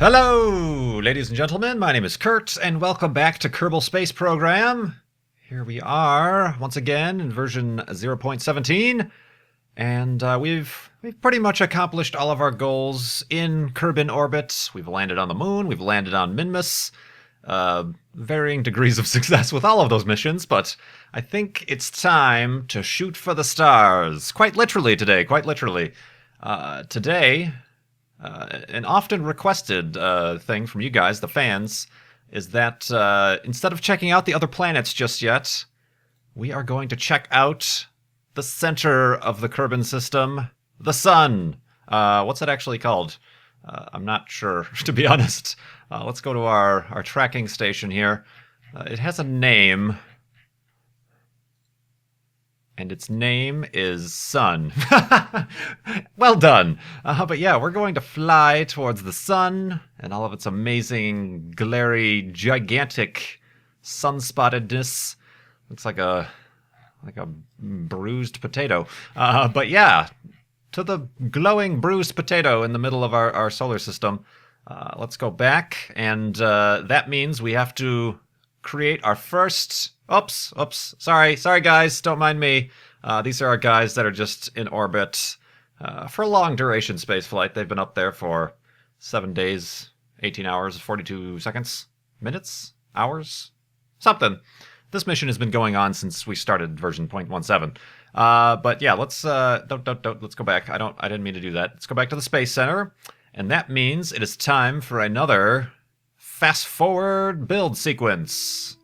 Hello, ladies and gentlemen. My name is Kurt, and welcome back to Kerbal Space Program. Here we are, once again, in version 0.17, and we've pretty much accomplished all of our goals in Kerbin orbit. We've landed on the moon, we've landed on Minmus, varying degrees of success with all of those missions, but I think it's time to shoot for the stars. Quite literally today, quite literally. Today... an often requested thing from you guys, the fans, is that instead of checking out the other planets just yet, we are going to check out the center of the Kerbin system, the sun. What's it actually called? I'm not sure, to be honest. Let's go to our tracking station here. It has a name. And its name is Sun. Well done. But yeah, we're going to fly towards the sun and all of its amazing, glary, gigantic sunspottedness. Looks like a bruised potato. But yeah, to the glowing bruised potato in the middle of our solar system. Let's go back, and that means we have to create our first... Oops, sorry guys, don't mind me. These are our guys that are just in orbit for a long duration spaceflight. They've been up there for 7 days, 18 hours, 42 seconds, minutes, hours, something. This mission has been going on since we started version 0.17. But yeah, let's let's go back. I didn't mean to do that. Let's go back to the Space Center, and that means it is time for another fast forward build sequence.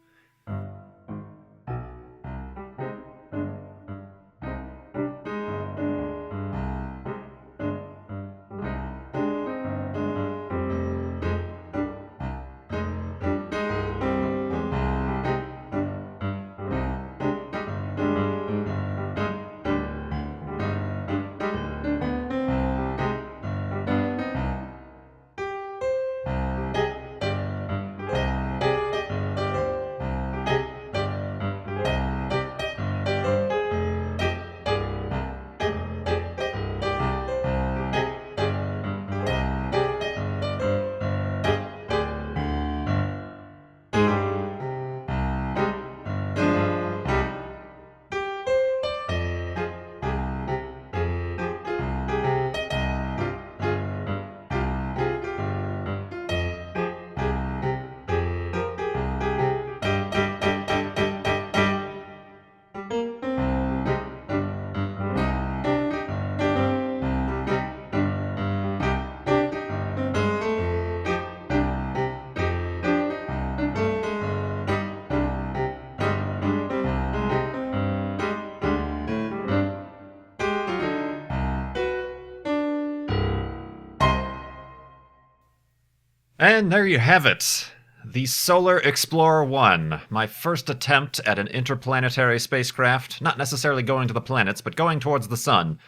And there you have it. The Solar Explorer 1, my first attempt at an interplanetary spacecraft, not necessarily going to the planets, but going towards the sun.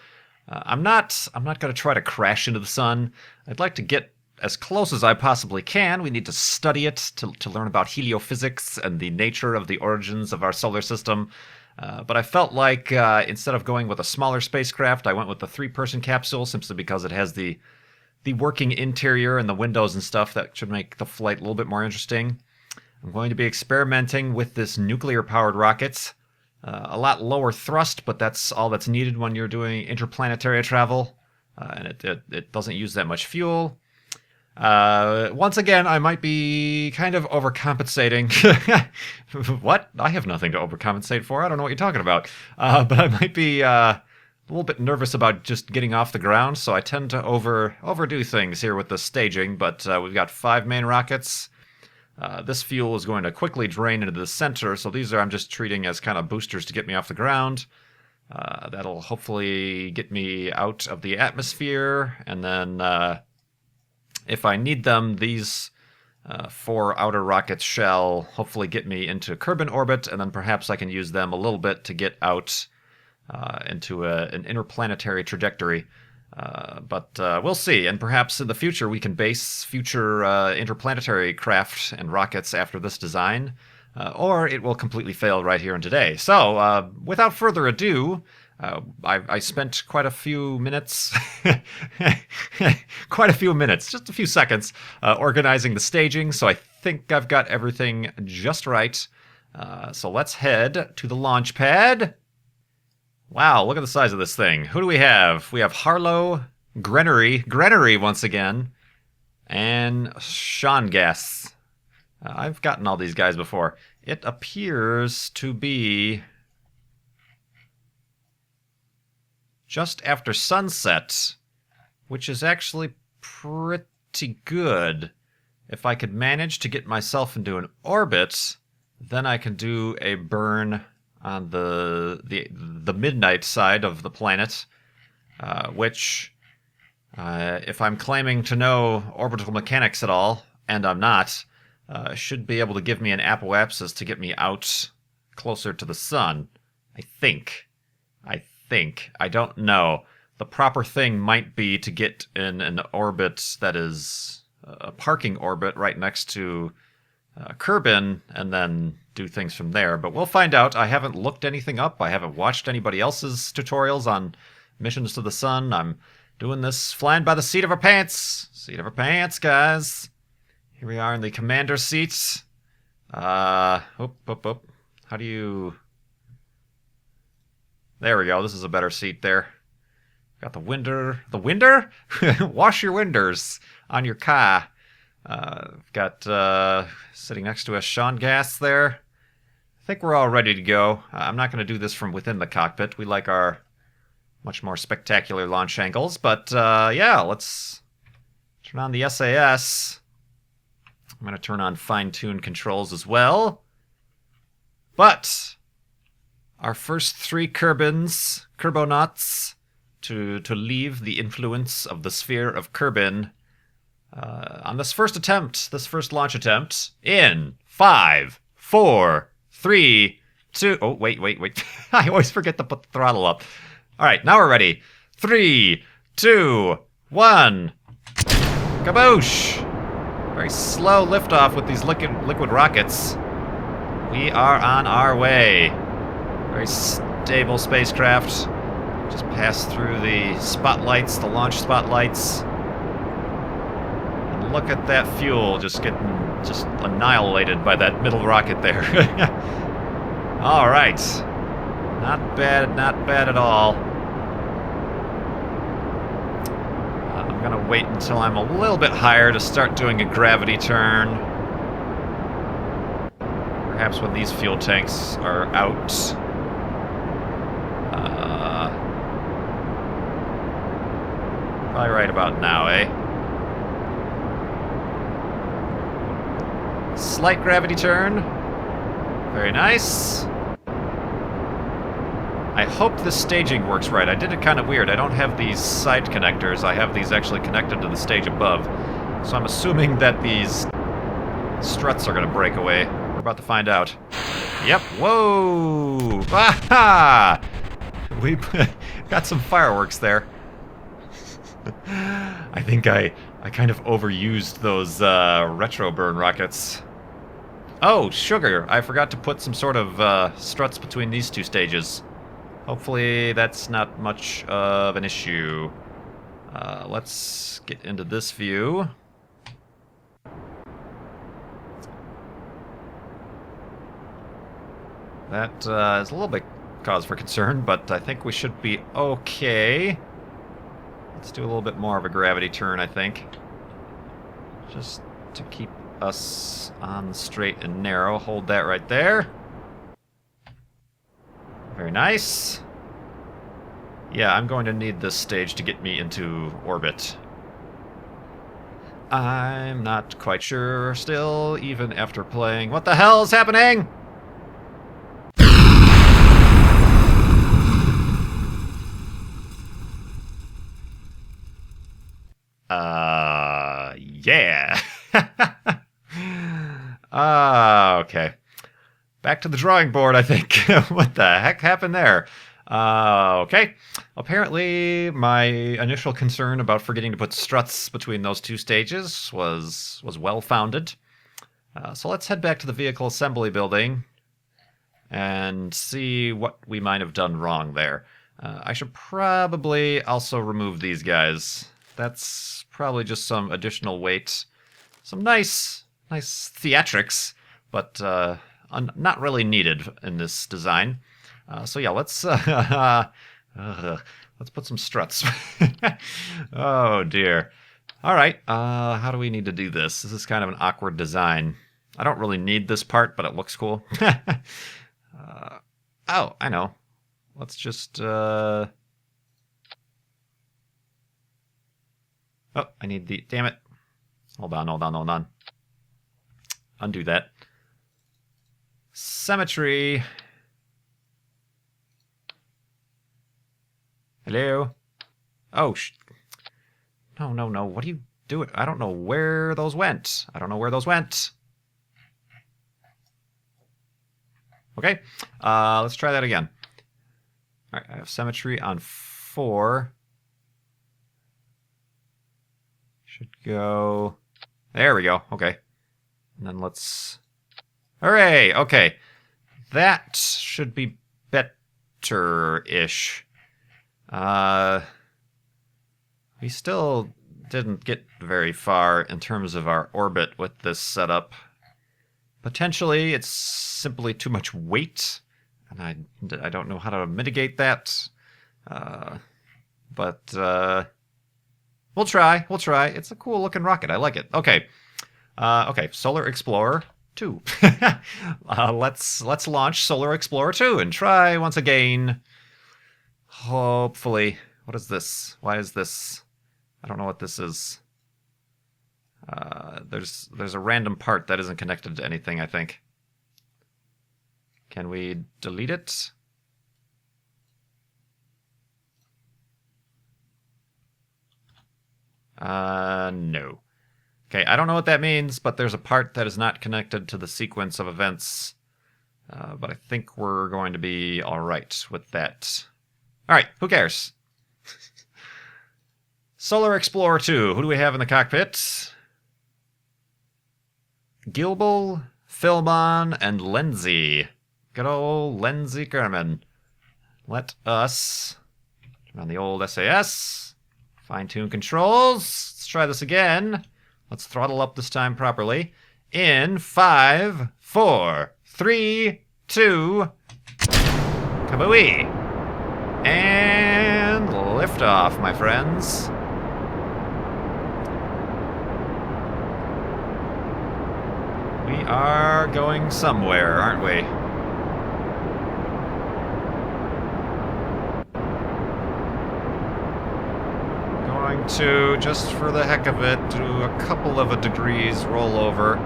I'm not going to try to crash into the sun. I'd like to get as close as I possibly can. We need to study it to learn about heliophysics and the nature of the origins of our solar system. But I felt like instead of going with a smaller spacecraft, I went with the 3-person capsule simply because it has the working interior and the windows and stuff that should make the flight a little bit more interesting. I'm going to be experimenting with this nuclear-powered rocket. A lot lower thrust, but that's all that's needed when you're doing interplanetary travel. And it doesn't use that much fuel. Once again, I might be kind of overcompensating. What? I have nothing to overcompensate for. I don't know what you're talking about. But I might be... a little bit nervous about just getting off the ground, so I tend to overdo things here with the staging, but we've got 5 main rockets. This fuel is going to quickly drain into the center, so these I'm just treating as kind of boosters to get me off the ground. That'll hopefully get me out of the atmosphere, and then if I need them, these 4 outer rockets shall hopefully get me into Kerbin orbit, and then perhaps I can use them a little bit to get out into an interplanetary trajectory. But we'll see, and perhaps in the future we can base future interplanetary craft and rockets after this design, or it will completely fail right here and today. So, without further ado, I spent quite a few minutes, just a few seconds, organizing the staging, so I think I've got everything just right. So let's head to the launch pad. Wow, look at the size of this thing. Who do we have? We have Harlow, Grennery once again, and Sean Gas. I've gotten all these guys before. It appears to be just after sunset, which is actually pretty good. If I could manage to get myself into an orbit, then I can do a burn on the midnight side of the planet, which, if I'm claiming to know orbital mechanics at all, and I'm not, should be able to give me an apoapsis to get me out closer to the sun. I think. I don't know. The proper thing might be to get in an orbit that is a parking orbit right next to Kerbin, and then do things from there. But we'll find out. I haven't looked anything up. I haven't watched anybody else's tutorials on missions to the sun. I'm doing this flying by the seat of our pants. Seat of our pants, guys. Here we are in the commander seats. How do you... There we go. This is a better seat there. Got the winder. The winder? Wash your winders on your car. Got sitting next to us Sean Gas there. I think we're all ready to go. I'm not going to do this from within the cockpit. We like our much more spectacular launch angles. But yeah, let's turn on the SAS. I'm going to turn on fine-tune controls as well. But our first 3 Kerbonauts to leave the influence of the sphere of Kerbin on this first launch attempt, in 5, 4, 3, 2... Oh, wait. I always forget to put the throttle up. All right, now we're ready. 3, 2, 1. Kaboosh! Very slow liftoff with these liquid rockets. We are on our way. Very stable spacecraft. Just passed through the spotlights, the launch spotlights. And look at that fuel just getting annihilated by that middle rocket there. All right. Not bad at all. I'm going to wait until I'm a little bit higher to start doing a gravity turn. Perhaps when these fuel tanks are out. Probably right about now, eh? Slight gravity turn. Very nice. I hope this staging works right. I did it kind of weird. I don't have these side connectors. I have these actually connected to the stage above. So I'm assuming that these struts are going to break away. We're about to find out. Yep. Whoa! Aha! We got some fireworks there. I think I kind of overused those retro burn rockets. Oh, sugar! I forgot to put some sort of struts between these 2 stages. Hopefully that's not much of an issue. Let's get into this view. That is a little bit cause for concern, but I think we should be okay. Let's do a little bit more of a gravity turn, I think. Just to keep us on the straight and narrow. Hold that right there. Very nice. Yeah, I'm going to need this stage to get me into orbit. I'm not quite sure still, even after playing. What the hell is happening? Yeah. Okay. Back to the drawing board, I think. What the heck happened there? Okay. Apparently, my initial concern about forgetting to put struts between those 2 stages was well-founded. So let's head back to the vehicle assembly building and see what we might have done wrong there. I should probably also remove these guys. That's probably just some additional weight. Some nice theatrics, but not really needed in this design. So yeah, let's put some struts. Oh dear. All right. How do we need to do this? This is kind of an awkward design. I don't really need this part, but it looks cool. Oh, I know. Let's just... Oh, I need the... Damn it. Hold on. Undo that. Symmetry. Hello? Oh, No. What are you doing? I don't know where those went. Okay. Let's try that again. All right, I have symmetry on 4. Should go... There we go. Okay. And then let's... Hooray! Okay. That should be better-ish. We still didn't get very far in terms of our orbit with this setup. Potentially, it's simply too much weight, and I don't know how to mitigate that. But we'll try. It's a cool-looking rocket. I like it. Okay. Okay, Solar Explorer 2. Let's launch Solar Explorer 2 and try once again. Hopefully. What is this? Why is this? I don't know what this is. There's a random part that isn't connected to anything, I think. Can we delete it? No. Okay, I don't know what that means, but there's a part that is not connected to the sequence of events. But I think we're going to be alright with that. Alright, who cares? Solar Explorer 2. Who do we have in the cockpit? Gilbal, Philmon, and Lenzi. Good old Lenzi Kerbin. Let us turn on the old SAS. Fine-tune controls. Let's try this again. Let's throttle up this time properly. In 5, 4, 3, 2... Kabooey! And liftoff, my friends. We are going somewhere, aren't we? Going to, just for the heck of it, do a couple of degrees rollover.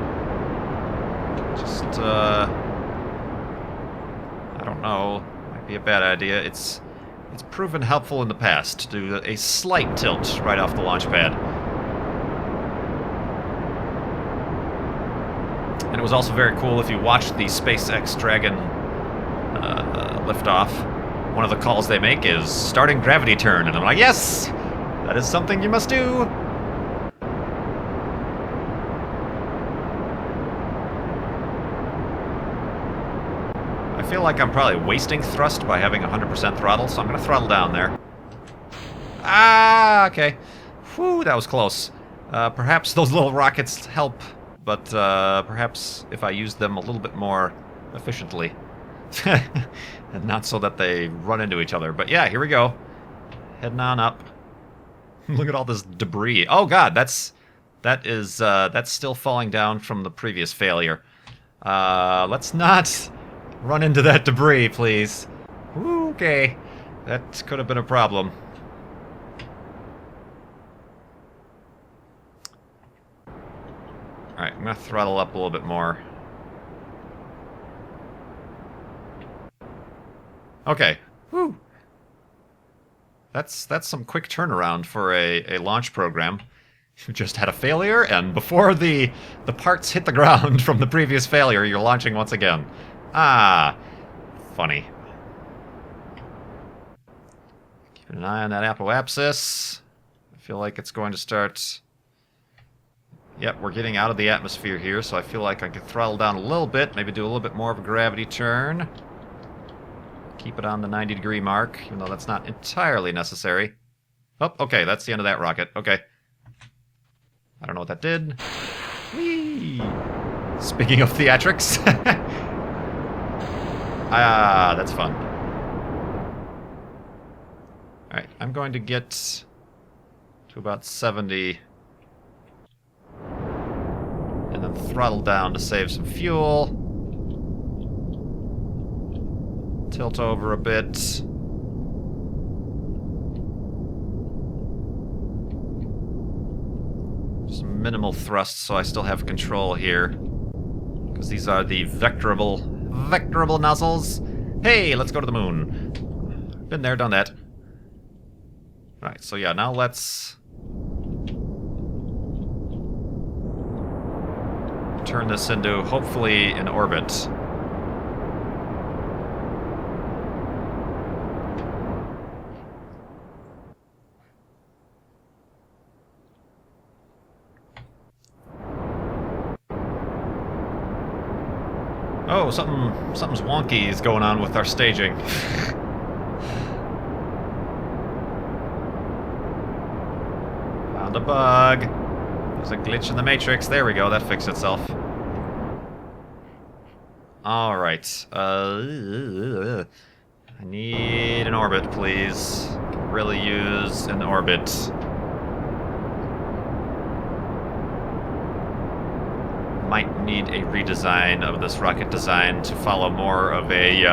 Just, I don't know. Might be a bad idea. It's proven helpful in the past to do a slight tilt right off the launch pad. And it was also very cool if you watched the SpaceX Dragon liftoff. One of the calls they make is starting gravity turn, and I'm like, yes, that is something you must do. I feel like I'm probably wasting thrust by having 100% throttle, so I'm going to throttle down there. Ah, okay. Whew, that was close. Perhaps those little rockets help, but perhaps if I use them a little bit more efficiently. And not so that they run into each other. But yeah, here we go. Heading on up. Look at all this debris. Oh god, that's still falling down from the previous failure. Let's not run into that debris, please. Ooh, okay. That could have been a problem. Alright, I'm gonna throttle up a little bit more. Okay. Whew. That's some quick turnaround for a launch program. You just had a failure, and before the parts hit the ground from the previous failure, you're launching once again. Ah, funny. Keeping an eye on that apoapsis. I feel like it's going to start... Yep, we're getting out of the atmosphere here, so I feel like I can throttle down a little bit, maybe do a little bit more of a gravity turn. Keep it on the 90-degree mark, even though that's not entirely necessary. Oh, okay, that's the end of that rocket. Okay. I don't know what that did. Whee! Speaking of theatrics. Ah, that's fun. Alright, I'm going to get to about 70. And then throttle down to save some fuel. Tilt over a bit. Just minimal thrust so I still have control here. Because these are the vectorable nozzles. Hey, let's go to the moon. Been there, done that. Alright, so yeah, now let's turn this into, hopefully, an orbit. Oh, something's wonky is going on with our staging. Found a bug. There's a glitch in the matrix. There we go, that fixed itself. Alright. I need an orbit, please. Could really use an orbit. Might need a redesign of this rocket design to follow more of a,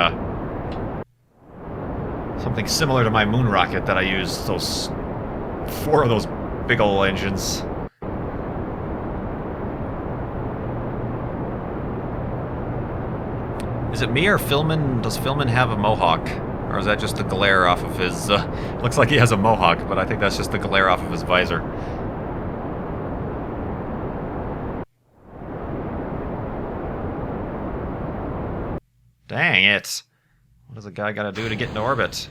something similar to my moon rocket that I use those 4 of those big ol' engines. Is it me or Philman? Does Philman have a mohawk? Or is that just the glare off of his, looks like he has a mohawk, but I think that's just the glare off of his visor. Dang it. What does a guy gotta do to get into orbit?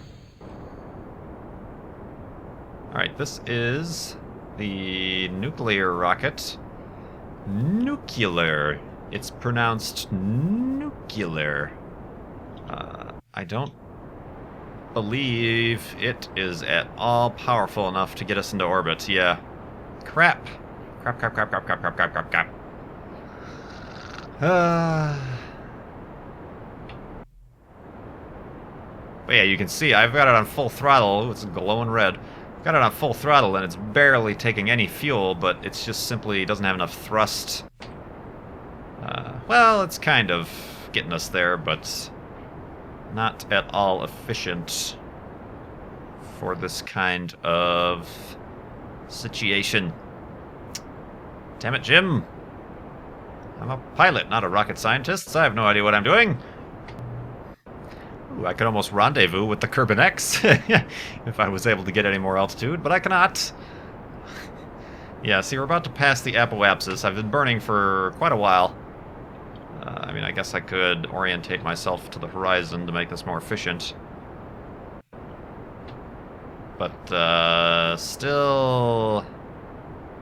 Alright, this is the nuclear rocket. Nuclear. It's pronounced nuclear. I don't believe it is at all powerful enough to get us into orbit. Yeah. Crap. Crap. But yeah, you can see I've got it on full throttle. Ooh, it's glowing red. I've got it on full throttle and it's barely taking any fuel, but it's just simply doesn't have enough thrust. Well, it's kind of getting us there, but not at all efficient for this kind of situation. Damn it, Jim. I'm a pilot, not a rocket scientist, so I have no idea what I'm doing. Ooh, I could almost rendezvous with the Kerbin X if I was able to get any more altitude, but I cannot. Yeah, see, we're about to pass the apoapsis. I've been burning for quite a while. I mean, I guess I could orientate myself to the horizon to make this more efficient. But, still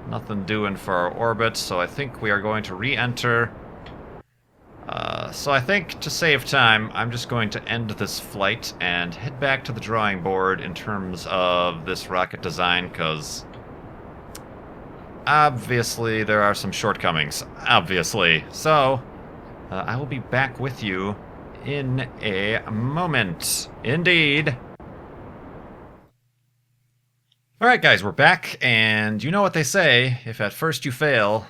nothing doing for our orbit, so I think we are going to re-enter. So I think, to save time, I'm just going to end this flight and head back to the drawing board in terms of this rocket design, because obviously there are some shortcomings. Obviously. So, I will be back with you in a moment. Indeed. Alright guys, we're back, and you know what they say, if at first you fail,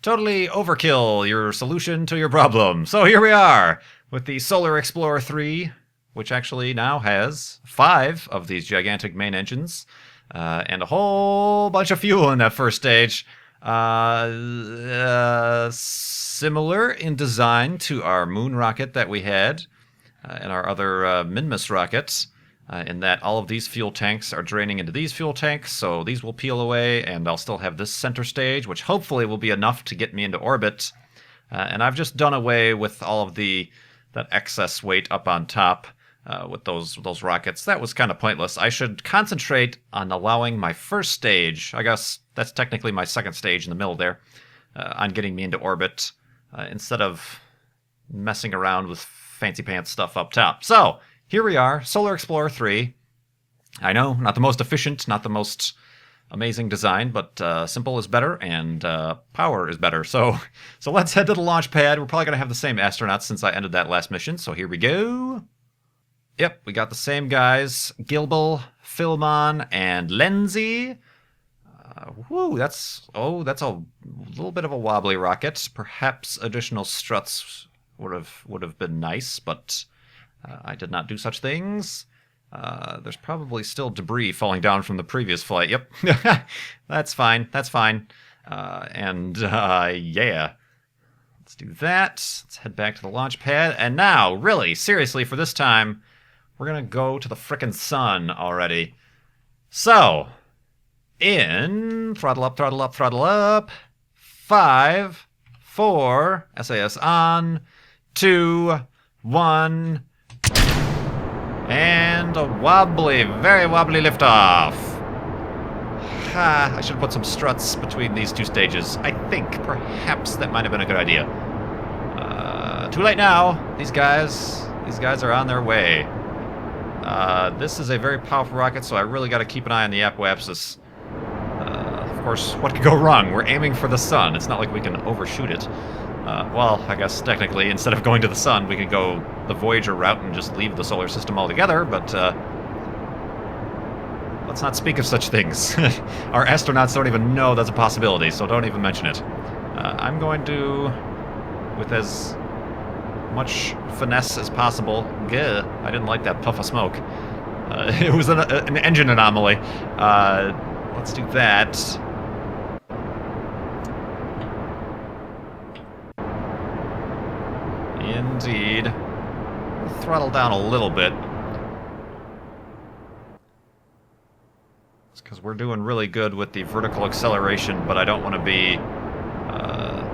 totally overkill your solution to your problem. So here we are, with the Solar Explorer 3, which actually now has 5 of these gigantic main engines, and a whole bunch of fuel in that first stage. Similar in design to our moon rocket that we had, and our other Minmus rockets. In that all of these fuel tanks are draining into these fuel tanks, so these will peel away, and I'll still have this center stage, which hopefully will be enough to get me into orbit. And I've just done away with all of that excess weight up on top with those rockets. That was kind of pointless. I should concentrate on allowing my first stage, I guess that's technically my second stage in the middle there, on getting me into orbit, instead of messing around with fancy pants stuff up top. So, here we are, Solar Explorer 3. I know, not the most efficient, not the most amazing design, but simple is better, and power is better. So let's head to the launch pad. We're probably going to have the same astronauts since I ended that last mission, so here we go. Yep, we got the same guys, Kerbal, Philmon, and Lenzi. Woo, that's a little bit of a wobbly rocket. Perhaps additional struts would have been nice, but I did not do such things. There's probably still debris falling down from the previous flight. Yep, that's fine. That's fine. Yeah, let's do that. Let's head back to the launch pad. And now, really, seriously, for this time, we're gonna go to the frickin' sun already. So, in throttle up, throttle up, throttle up. 5, 4, SAS on, 2, 1, and a wobbly, very wobbly liftoff. I should have put some struts between these two stages. I think perhaps that might have been a good idea. Too late now. These guys are on their way. This is a very powerful rocket, so I really got to keep an eye on the apoapsis. Of course, what could go wrong? We're aiming for the sun. It's not like we can overshoot it. Well, I guess technically, instead of going to the sun, we could go the Voyager route and just leave the solar system altogether, but let's not speak of such things. Our astronauts don't even know that's a possibility, so don't even mention it. I'm going to, with as much finesse as possible. Gah, I didn't like that puff of smoke. It was an engine anomaly. Let's do that. Indeed. Throttle down a little bit. It's because we're doing really good with the vertical acceleration, but I don't want to be...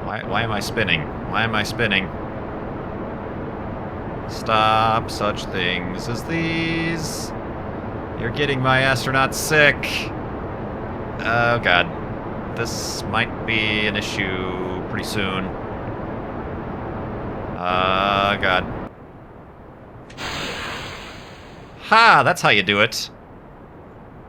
Why am I spinning? Why am I spinning? Stop such things as these. You're getting my astronauts sick. Oh god. This might be an issue pretty soon. God. Ha! That's how you do it.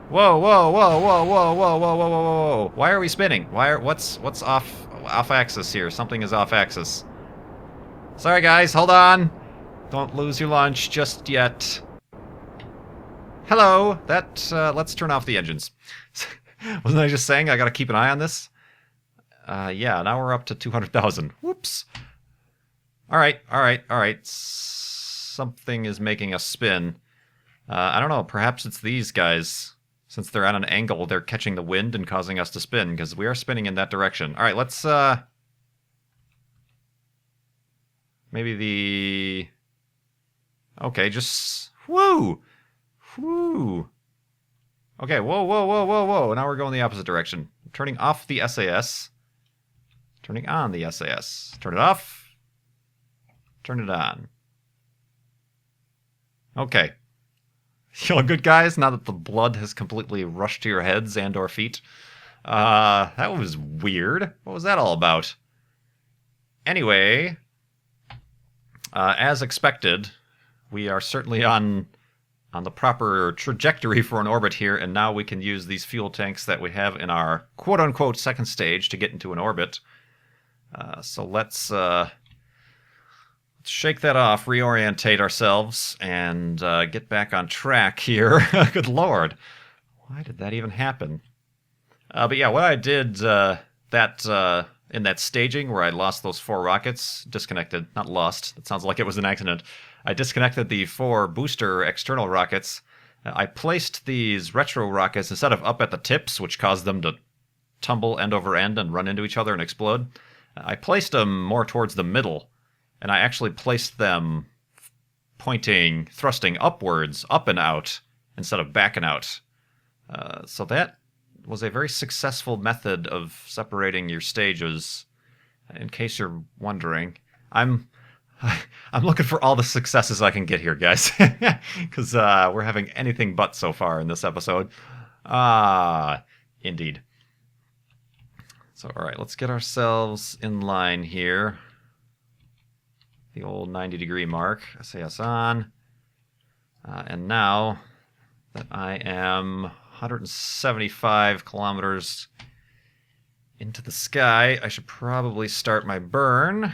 Whoa, whoa, whoa, whoa, whoa, whoa, whoa, whoa, whoa, whoa. Why are we spinning? What's off axis here? Something is off axis. Sorry guys, hold on. Don't lose your lunch just yet. Hello. Let's turn off the engines. Wasn't I just saying I gotta keep an eye on this? Yeah, now we're up to 200,000. Whoops. Alright. Something is making us spin. I don't know, perhaps it's these guys. Since they're at an angle, they're catching the wind and causing us to spin, because we are spinning in that direction. Alright, let's, maybe the... Okay, just... Woo! Woo! Okay, whoa. Now we're going the opposite direction. Turning off the SAS. Turning on the SAS. Turn it off. Turn it on. Okay. You all good, guys? Now that the blood has completely rushed to your heads and or feet. That was weird. What was that all about? Anyway, as expected, we are certainly on the proper trajectory for an orbit here, and now we can use these fuel tanks that we have in our quote-unquote second stage to get into an orbit. So let's shake that off, reorientate ourselves, and get back on track here. Good lord. Why did that even happen? But yeah, what I did in that staging where I lost those 4 rockets, disconnected, not lost, that sounds like it was an accident. I disconnected the 4 booster external rockets. I placed these retro rockets instead of up at the tips, which caused them to tumble end over end and run into each other and explode. I placed them more towards the middle, and I actually placed them thrusting upwards, up and out, instead of back and out. So that was a very successful method of separating your stages, in case you're wondering. I'm looking for all the successes I can get here, guys, because we're having anything but so far in this episode. Indeed. So, all right, let's get ourselves in line here. the old 90-degree mark. SAS on. And now that I am 175 kilometers into the sky, I should probably start my burn,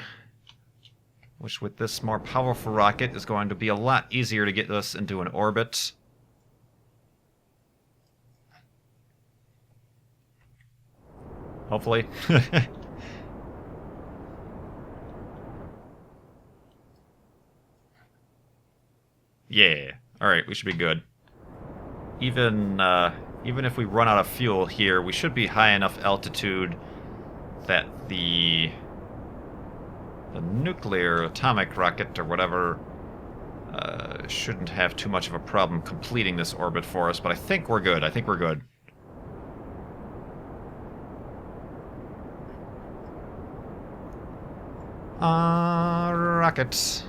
which with this more powerful rocket is going to be a lot easier to get us into an orbit. Hopefully. Yeah. Alright, we should be good. Even if we run out of fuel here, we should be high enough altitude that the nuclear atomic rocket or whatever shouldn't have too much of a problem completing this orbit for us, but I think we're good. I think we're good. Rockets.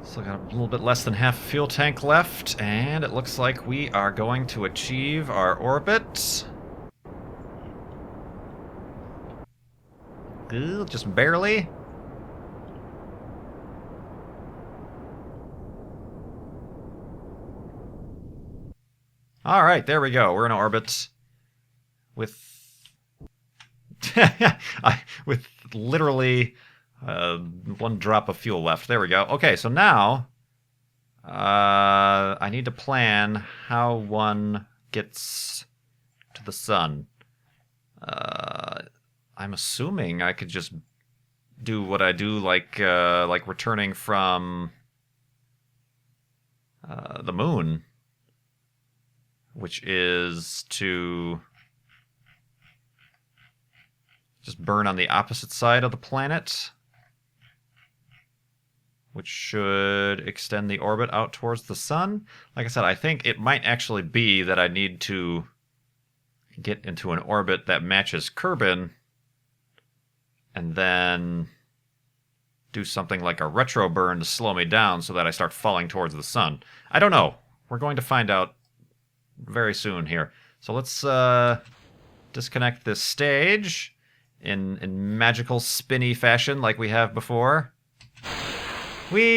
Still got a little bit less than half a fuel tank left, and it looks like we are going to achieve our orbit. Just barely. Alright, there we go. We're in orbit with with literally one drop of fuel left. There we go. Okay, so now I need to plan how one gets to the sun. I'm assuming I could just do what I do, like returning from the moon, which is to just burn on the opposite side of the planet, which should extend the orbit out towards the sun. Like I said, I think it might actually be that I need to get into an orbit that matches Kerbin and then do something like a retro burn to slow me down so that I start falling towards the sun. I don't know. We're going to find out very soon here. So let's disconnect this stage in magical spinny fashion like we have before. Whee!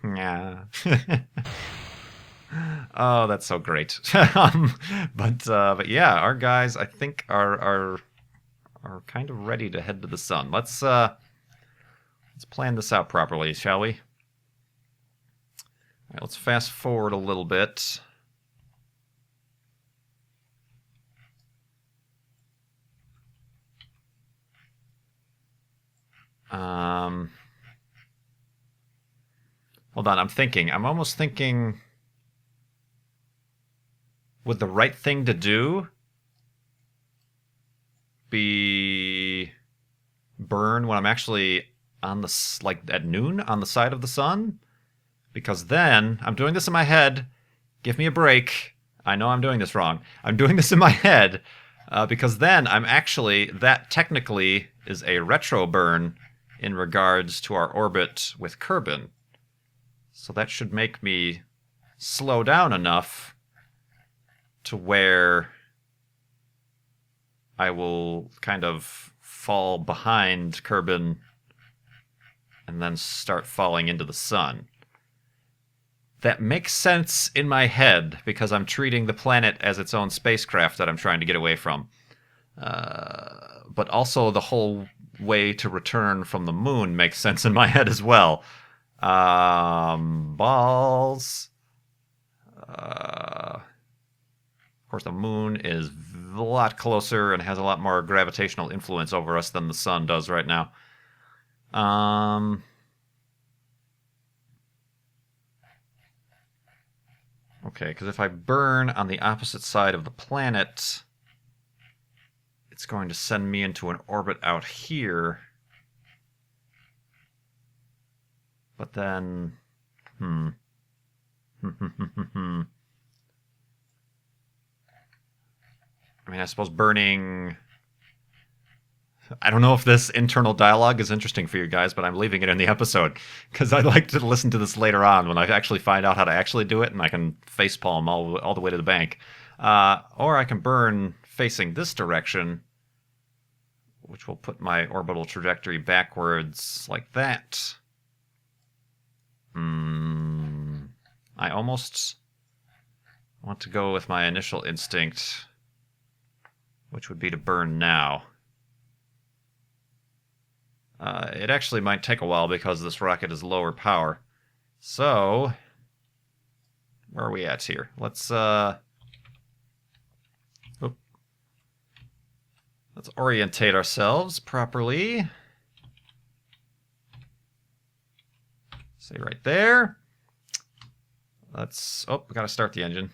Yeah. Oh, that's so great. But yeah, our guys I think are kind of ready to head to the sun. Let's plan this out properly, shall we? All right, let's fast forward a little bit. Hold on, I'm thinking. I'm almost thinking, would the right thing to do be burn when I'm actually on the, like at noon on the side of the sun? Because then, I'm doing this in my head. Give me a break. I know I'm doing this wrong. I'm doing this in my head because then I'm actually, that technically is a retro burn in regards to our orbit with Kerbin. So that should make me slow down enough to where I will kind of fall behind Kerbin and then start falling into the sun. That makes sense in my head because I'm treating the planet as its own spacecraft that I'm trying to get away from. But also the whole way to return from the moon makes sense in my head as well. Balls. Of course, the moon is a lot closer and has a lot more gravitational influence over us than the sun does right now. Okay, because if I burn on the opposite side of the planet, it's going to send me into an orbit out here. But then, I mean, I suppose burning I don't know if this internal dialogue is interesting for you guys, but I'm leaving it in the episode because I'd like to listen to this later on when I actually find out how to actually do it and I can facepalm all the way to the bank. Or I can burn facing this direction, which will put my orbital trajectory backwards like that. I almost want to go with my initial instinct, which would be to burn now. It actually might take a while because this rocket is lower power. So, where are we at here? Let's orientate ourselves properly. Say right there. We gotta start the engine.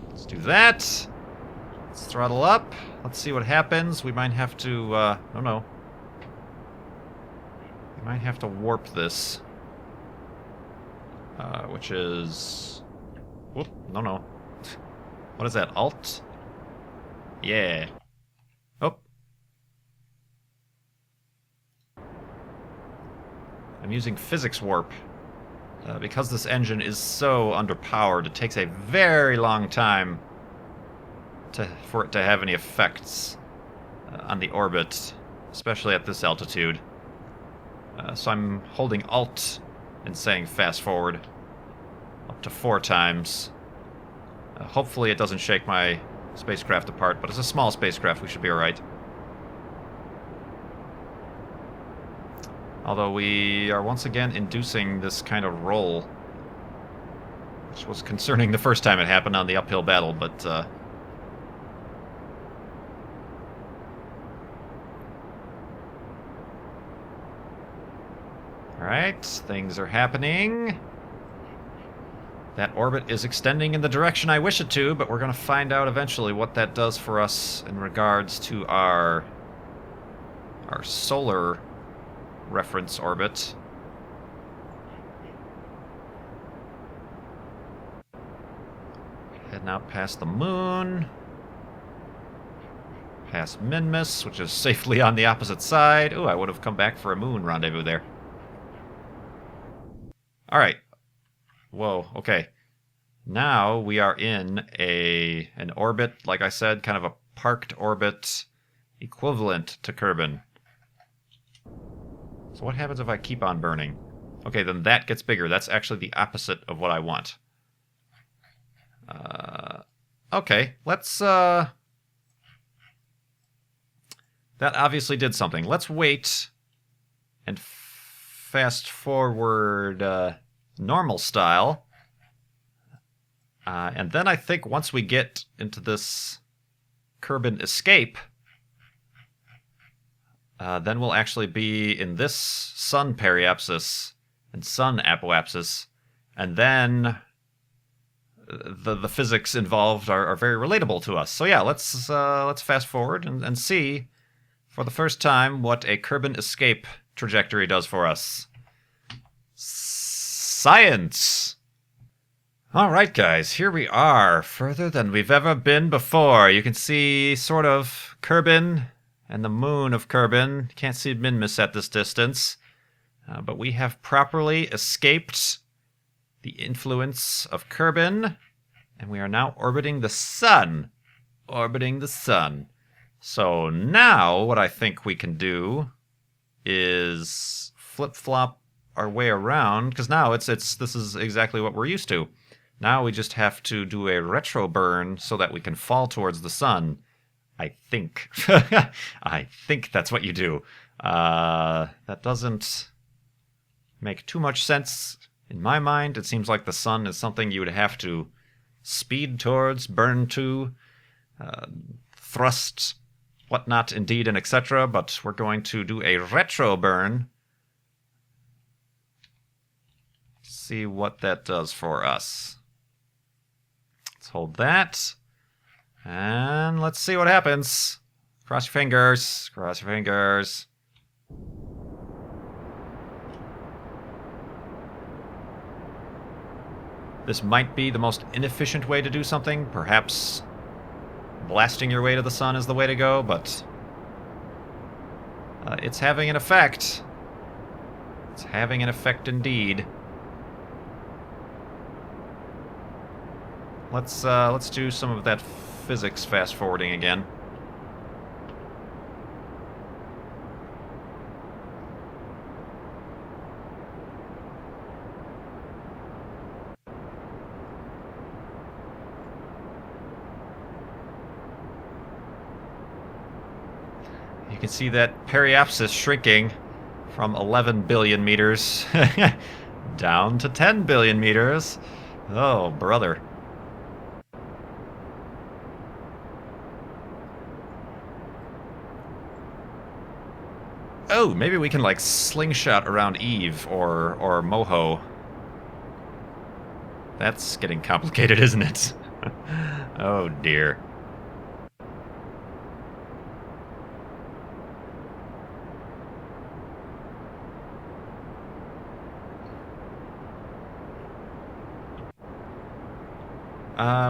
Let's do that. Let's throttle up. Let's see what happens. We might have to, oh no. We might have to warp this. Which is... Whoop, no. What is that, Alt? Yeah. Oh. I'm using physics warp. Because this engine is so underpowered, it takes a very long time for it to have any effects on the orbit, especially at this altitude. So I'm holding Alt and saying fast forward up to 4 times. Hopefully it doesn't shake my spacecraft apart, but it's a small spacecraft, we should be alright. Although we are once again inducing this kind of roll, which was concerning the first time it happened on the uphill battle, but alright, things are happening. That orbit is extending in the direction I wish it to, but we're going to find out eventually what that does for us in regards to our solar reference orbit. Heading out past the moon. Past Minmus, which is safely on the opposite side. Ooh, I would have come back for a moon rendezvous there. Alright. Whoa, okay. Now we are in an orbit, like I said, kind of a parked orbit equivalent to Kerbin. So what happens if I keep on burning? Okay, then that gets bigger. That's actually the opposite of what I want. Okay, let's... That obviously did something. Let's wait and fast forward normal style. And then I think once we get into this Kerbin escape... then we'll actually be in this sun periapsis and sun apoapsis, and then the physics involved are very relatable to us. So yeah, let's fast forward and see for the first time what a Kerbin escape trajectory does for us. Science! Alright guys, here we are, further than we've ever been before. You can see sort of Kerbin and the moon of Kerbin. Can't see Minmus at this distance. But we have properly escaped the influence of Kerbin, and we are now orbiting the sun. Orbiting the sun. So now what I think we can do is flip-flop our way around, because now this is exactly what we're used to. Now we just have to do a retro burn so that we can fall towards the sun. I think. I think that's what you do. That doesn't make too much sense in my mind. It seems like the sun is something you would have to speed towards, burn to, thrust, whatnot, indeed, and etc. But we're going to do a retro burn. See what that does for us. Let's hold that. And let's see what happens. Cross your fingers. Cross your fingers. This might be the most inefficient way to do something. Perhaps blasting your way to the sun is the way to go, but It's having an effect. It's having an effect indeed. Let's do some of that physics fast forwarding again. You can see that periapsis shrinking from 11 billion meters down to 10 billion meters. Oh, brother. Oh, maybe we can, like, slingshot around Eve or Moho. That's getting complicated, isn't it? Oh, dear.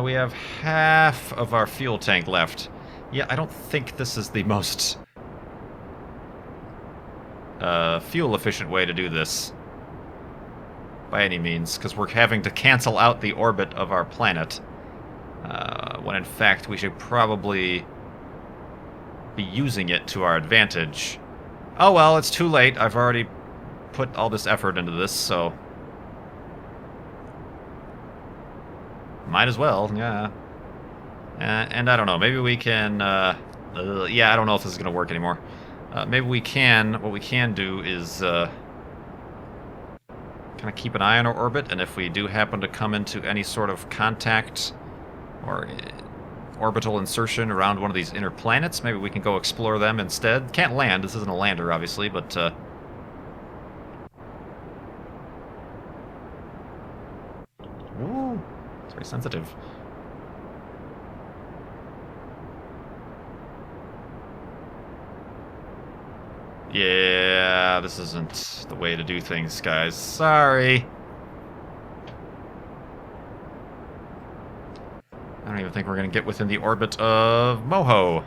We have half of our fuel tank left. Yeah, I don't think this is the most fuel-efficient way to do this. By any means, because we're having to cancel out the orbit of our planet. When in fact we should probably be using it to our advantage. Oh well, it's too late. I've already put all this effort into this, so... might as well, yeah. And I don't know, maybe we can... yeah, I don't know if this is going to work anymore. Maybe we can... what we can do is... kind of keep an eye on our orbit, and if we do happen to come into any sort of contact or orbital insertion around one of these inner planets, maybe we can go explore them instead. Can't land, this isn't a lander, obviously, but... Ooh, it's very sensitive. Yeah, this isn't the way to do things, guys. Sorry. I don't even think we're going to get within the orbit of Moho.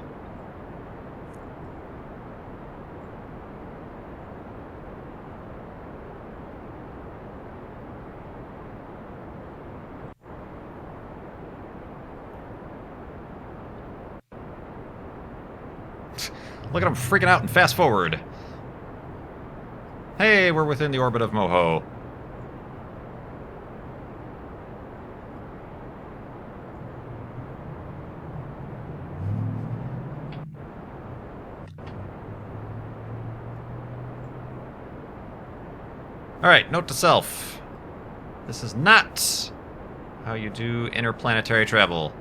Look at him freaking out and fast forward. Hey, we're within the orbit of Moho. Alright, note to self. This is not how you do interplanetary travel.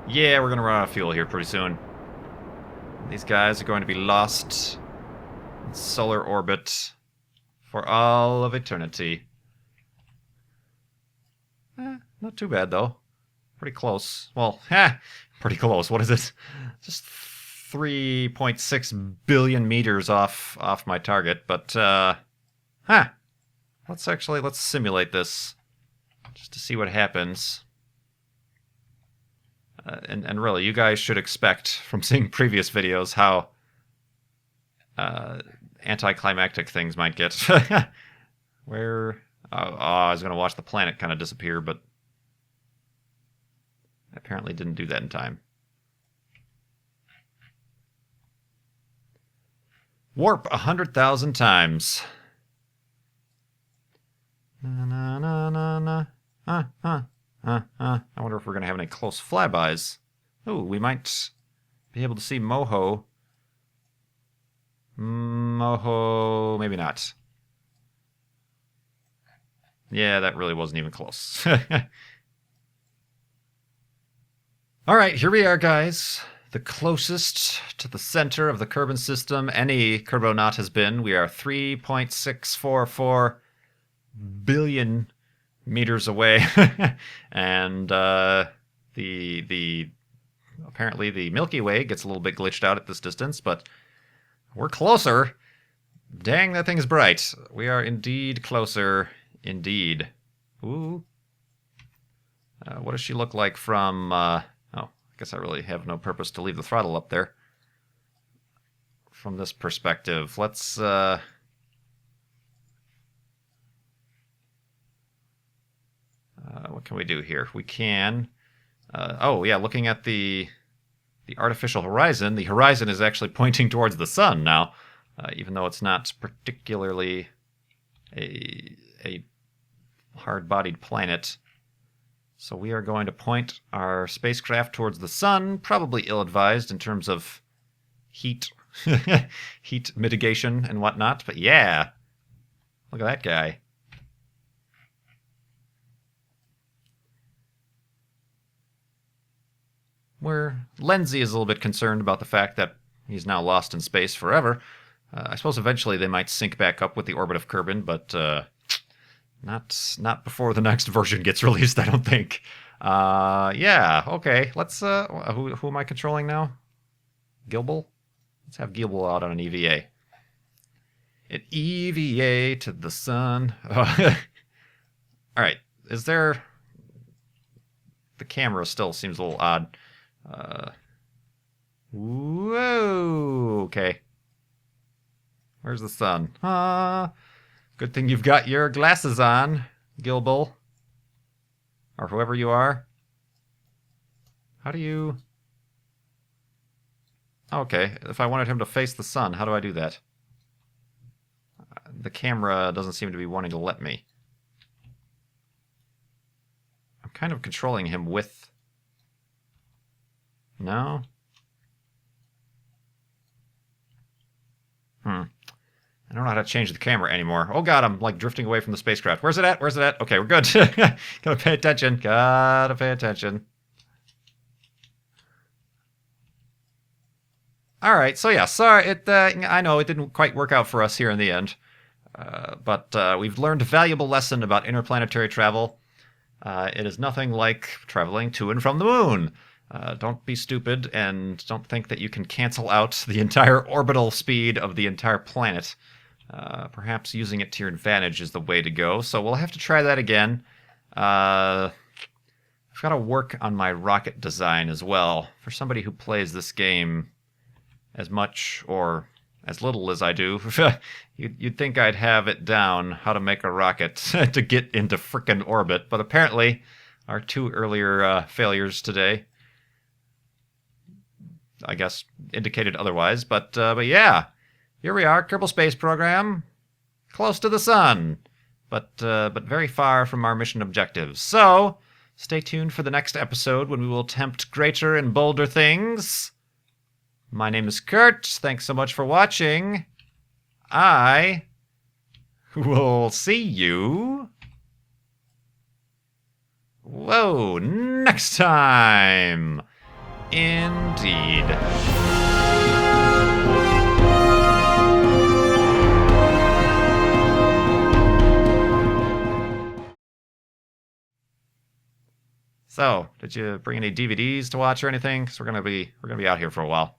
Yeah, we're gonna run out of fuel here pretty soon. These guys are going to be lost in solar orbit for all of eternity. Not too bad, though. Pretty close. Well, pretty close. What is it? Just 3.6 billion meters off my target, but, let's simulate this, just to see what happens. And really, you guys should expect from seeing previous videos how anticlimactic things might get. Where... I was going to watch the planet kind of disappear, but apparently didn't do that in time. Warp 100,000 times. Na na na na na. I wonder if we're going to have any close flybys. Oh, we might be able to see Moho. Moho, maybe not. Yeah, that really wasn't even close. Alright, here we are, guys. The closest to the center of the Kerbin system any Kerbonaut has been. We are 3.644 billion meters away. And apparently the Milky Way gets a little bit glitched out at this distance, but we're closer. Dang, that thing's bright. We are indeed closer. Indeed. Ooh. What does she look like from... oh, I guess I really have no purpose to leave the throttle up there. From this perspective, let's... what can we do here? We can... oh, yeah, looking at the artificial horizon, the horizon is actually pointing towards the sun now, even though it's not particularly a hard-bodied planet. So we are going to point our spacecraft towards the sun, probably ill-advised in terms of heat, heat mitigation and whatnot, but yeah, look at that guy. Where Lenzi is a little bit concerned about the fact that he's now lost in space forever. I suppose eventually they might sync back up with the orbit of Kerbin, but not before the next version gets released, I don't think. Yeah, okay. Let's who am I controlling now? Gilbal? Let's have Gilbal out on an EVA. An EVA to the sun. Alright, is there... The camera still seems a little odd. Whoa, okay. Where's the sun? Good thing you've got your glasses on, Gilbal. Or whoever you are. How do you... Okay, if I wanted him to face the sun, how do I do that? The camera doesn't seem to be wanting to let me. I'm kind of controlling him with... No? I don't know how to change the camera anymore. Oh god, I'm like drifting away from the spacecraft. Where's it at? Where's it at? Okay, we're good. Gotta pay attention. Gotta pay attention. Alright, so yeah, sorry, I know it didn't quite work out for us here in the end. But we've learned a valuable lesson about interplanetary travel. It is nothing like traveling to and from the moon. Don't be stupid and don't think that you can cancel out the entire orbital speed of the entire planet. Perhaps using it to your advantage is the way to go, so we'll have to try that again. I've got to work on my rocket design as well. For somebody who plays this game as much or as little as I do, you'd think I'd have it down how to make a rocket to get into frickin' orbit, but apparently our two earlier failures today, I guess, indicated otherwise. But yeah, here we are, Kerbal Space Program, close to the sun, but very far from our mission objectives. So stay tuned for the next episode when we will attempt greater and bolder things. My name is Kurt. Thanks so much for watching. I will see you, whoa, next time. Indeed. So, did you bring any DVDs to watch or anything? Because we're gonna be out here for a while.